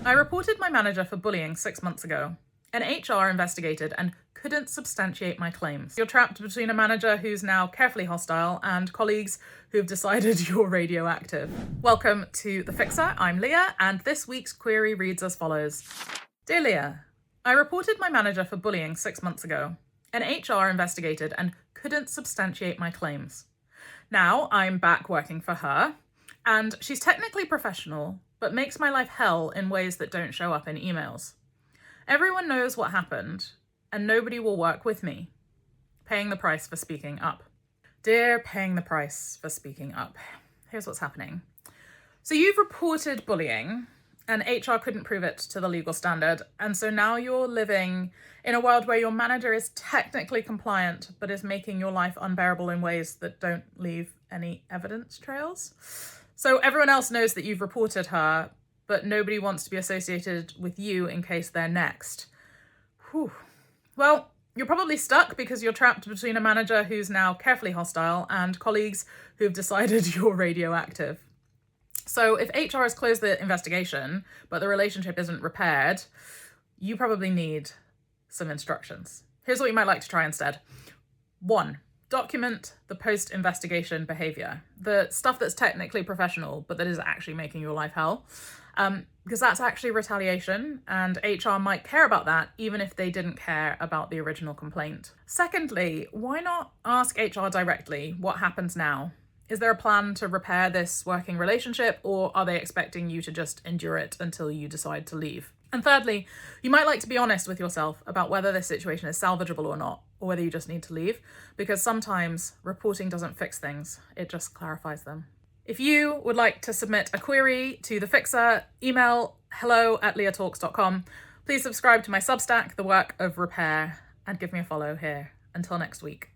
I reported my manager for bullying 6 months ago. An HR investigated and couldn't substantiate my claims. You're trapped between a manager who's now carefully hostile and colleagues who've decided you're radioactive. Welcome to The Fixer. I'm Leah, and this week's query reads as follows. Dear Leah, I reported my manager for bullying 6 months ago. An HR investigated and couldn't substantiate my claims. Now I'm back working for her, and she's technically professional, but makes my life hell in ways that don't show up in emails. Everyone knows what happened, and nobody will work with me. Paying the price for speaking up. Dear paying the price for speaking up. Here's what's happening. So you've reported bullying, and HR couldn't prove it to the legal standard, and so now you're living in a world where your manager is technically compliant, but is making your life unbearable in ways that don't leave any evidence trails. So everyone else knows that you've reported her, but nobody wants to be associated with you in case they're next. Whew. Well, you're probably stuck because you're trapped between a manager who's now carefully hostile and colleagues who've decided you're radioactive. So if HR has closed the investigation, but the relationship isn't repaired, you probably need some instructions. Here's what you might like to try instead. 1. Document the post-investigation behavior, the stuff that's technically professional, but that is actually making your life hell. Because that's actually retaliation, and HR might care about that even if they didn't care about the original complaint. Secondly, why not ask HR directly what happens now? Is there a plan to repair this working relationship, or are they expecting you to just endure it until you decide to leave? And thirdly, you might like to be honest with yourself about whether this situation is salvageable or not, or whether you just need to leave, because sometimes reporting doesn't fix things, it just clarifies them. If you would like to submit a query to The Fixer, email hello@leahtalks.com. Please subscribe to my Substack, The Work of Repair, and give me a follow here. Until next week.